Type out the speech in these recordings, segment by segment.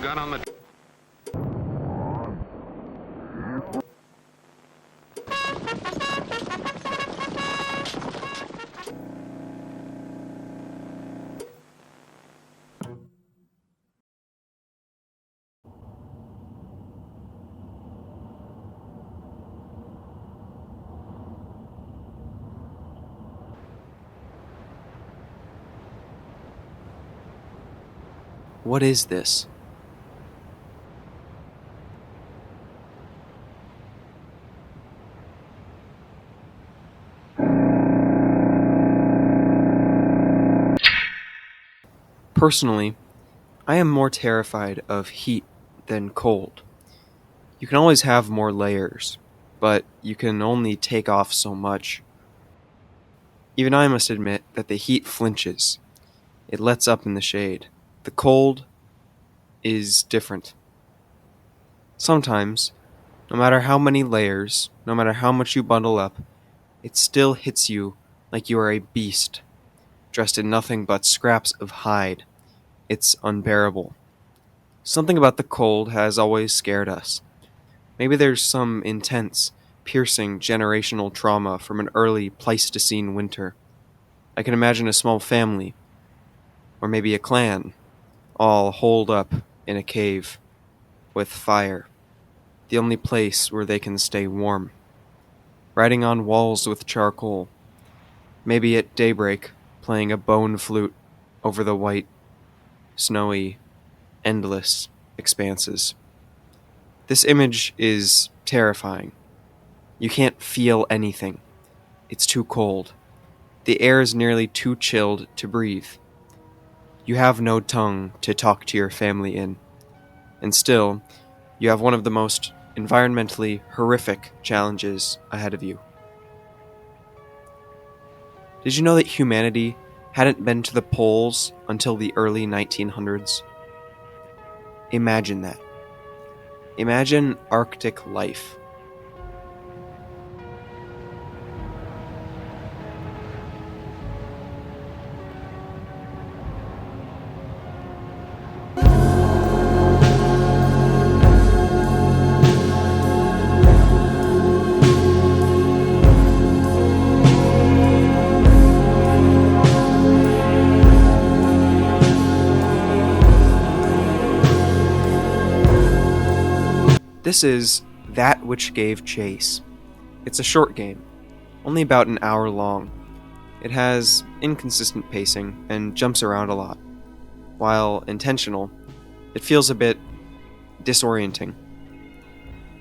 gun on the... What is this? Personally, I am more terrified of heat than cold. You can always have more layers, but you can only take off so much. Even I must admit that the heat flinches. It lets up in the shade. The cold is different. Sometimes, no matter how many layers, no matter how much you bundle up, it still hits you like you are a beast, dressed in nothing but scraps of hide. It's unbearable. Something about the cold has always scared us. Maybe there's some intense, piercing generational trauma from an early Pleistocene winter. I can imagine a small family, or maybe a clan, all holed up in a cave with fire, the only place where they can stay warm. Writing on walls with charcoal, maybe at daybreak playing a bone flute over the white, snowy, endless expanses. This image is terrifying. You can't feel anything. It's too cold. The air is nearly too chilled to breathe. You have no tongue to talk to your family in. And still, you have one of the most environmentally horrific challenges ahead of you. Did you know that humanity hadn't been to the poles until the early 1900s? Imagine that. Imagine Arctic life. This is That Which Gave Chase. It's a short game, only about an hour long. It has inconsistent pacing and jumps around a lot. While intentional, it feels a bit disorienting.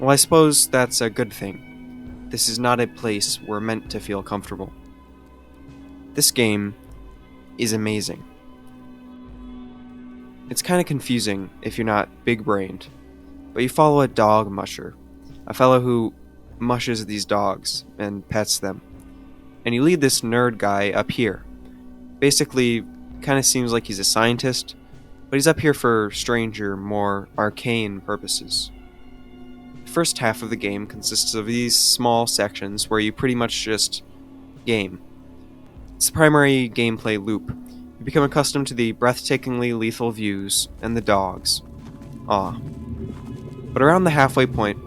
Well, I suppose that's a good thing. This is not a place we're meant to feel comfortable. This game is amazing. It's kind of confusing if you're not big-brained. But you follow a dog musher, a fellow who mushes these dogs and pets them. And you lead this nerd guy up here. Basically, kind of seems like he's a scientist, but he's up here for stranger, more arcane purposes. The first half of the game consists of these small sections where you pretty much just game. It's the primary gameplay loop. You become accustomed to the breathtakingly lethal views and the dogs. But around the halfway point,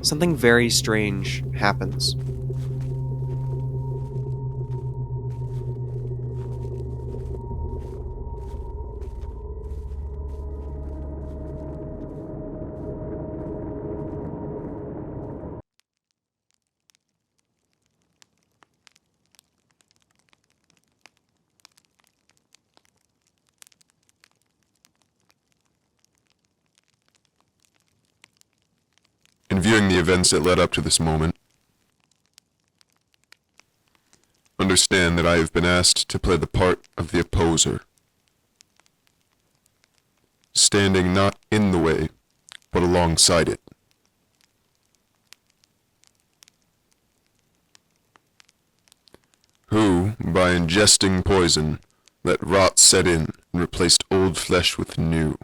something very strange happens. In viewing the events that led up to this moment, understand that I have been asked to play the part of the opposer, standing not in the way, but alongside it. Who, by ingesting poison, let rot set in and replaced old flesh with new.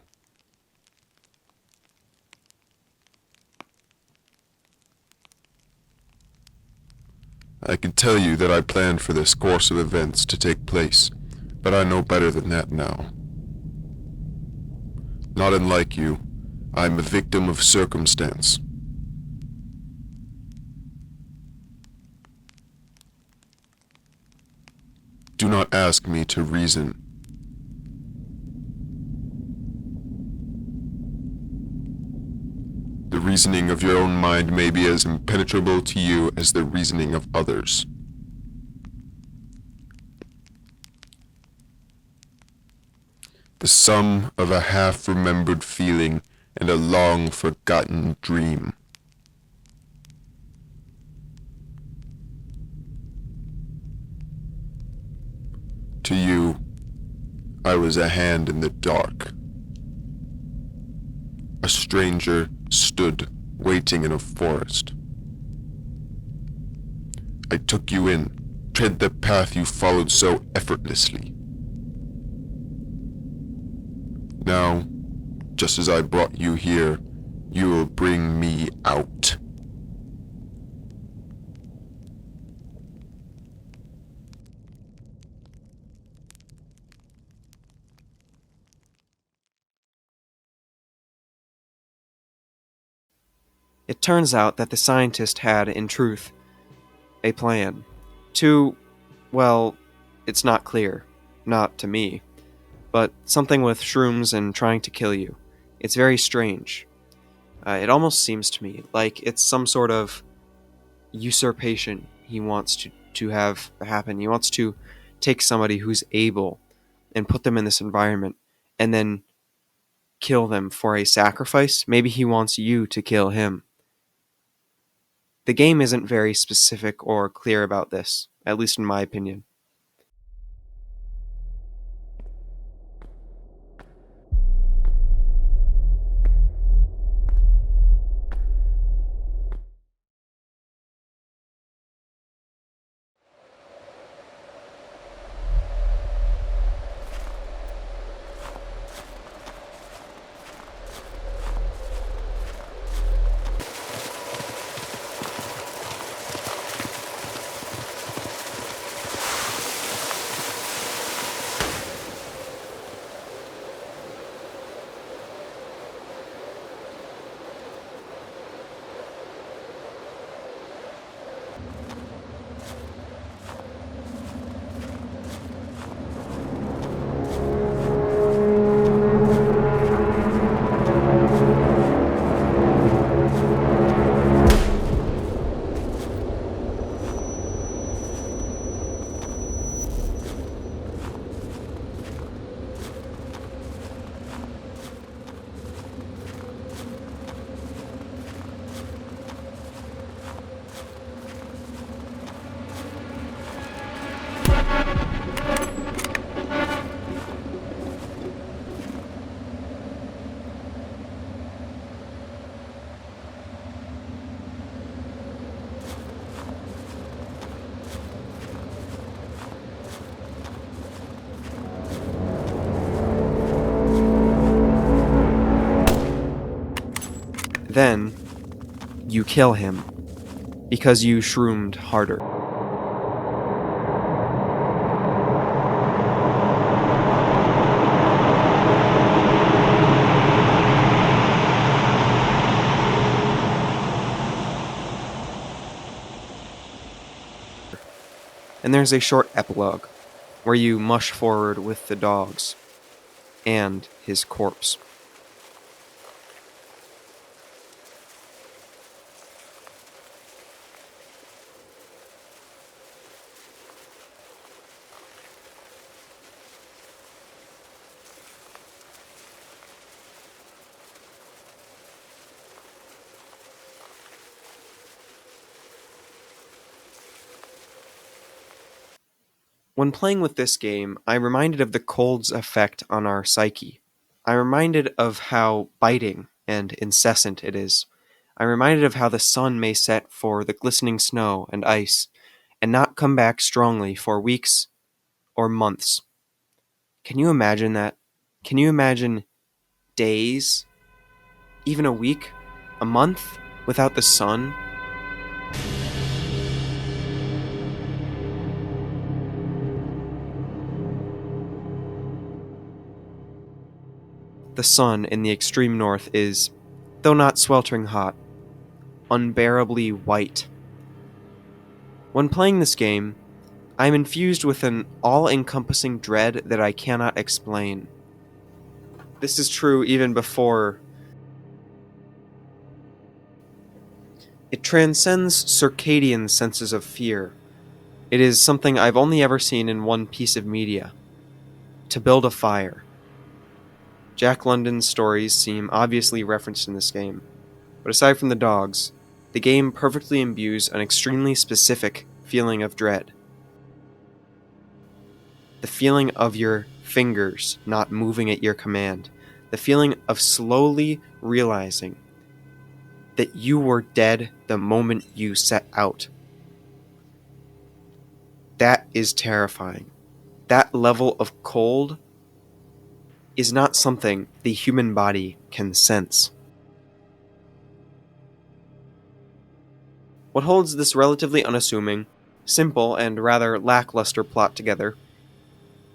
I can tell you that I planned for this course of events to take place, but I know better than that now. Not unlike you, I'm a victim of circumstance. Do not ask me to reason. The reasoning of your own mind may be as impenetrable to you as the reasoning of others. The sum of a half-remembered feeling and a long-forgotten dream. To you, I was a hand in the dark. A stranger stood waiting in a forest. I took you in, tread the path you followed so effortlessly. Now, just as I brought you here, you will bring me out. It turns out that the scientist had, in truth, a plan. To, well, it's not clear. Not to me. But something with shrooms and trying to kill you. It's very strange. It almost seems to me like it's some sort of usurpation he wants to have happen. He wants to take somebody who's able and put them in this environment and then kill them for a sacrifice. Maybe he wants you to kill him. The game isn't very specific or clear about this, at least in my opinion. Then, you kill him, because you shroomed harder. And there's a short epilogue, where you mush forward with the dogs, and his corpse. When playing with this game, I'm reminded of the cold's effect on our psyche. I'm reminded of how biting and incessant it is. I'm reminded of how the sun may set for the glistening snow and ice, and not come back strongly for weeks or months. Can you imagine that? Can you imagine days, even a week, a month without the sun? The the sun in the extreme north is, though not sweltering hot, unbearably white. When playing this game, I am infused with an all-encompassing dread that I cannot explain. This is true even before. It transcends circadian senses of fear. It is something I've only ever seen in one piece of media. To build a fire. Jack London's stories seem obviously referenced in this game, but aside from the dogs, the game perfectly imbues an extremely specific feeling of dread. The feeling of your fingers not moving at your command. The feeling of slowly realizing that you were dead the moment you set out. That is terrifying. That level of cold is not something the human body can sense. What holds this relatively unassuming, simple, and rather lackluster plot together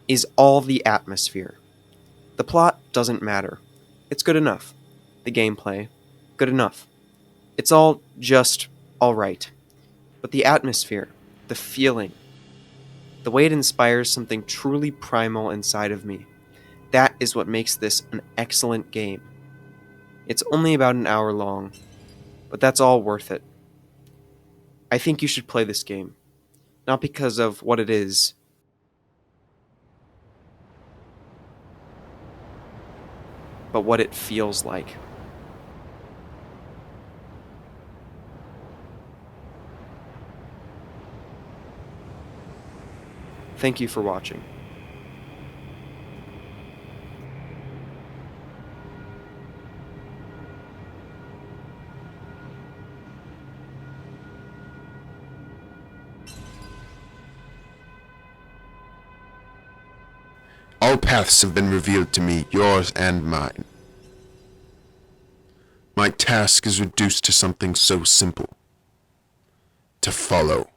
is all the atmosphere. The plot doesn't matter. It's good enough. The gameplay, good enough. It's all just alright. But the atmosphere, the feeling, the way it inspires something truly primal inside of me, that is what makes this an excellent game. It's only about an hour long, but that's all worth it. I think you should play this game. Not because of what it is, but what it feels like. Thank you for watching. All paths have been revealed to me, yours and mine. My task is reduced to something so simple: to follow.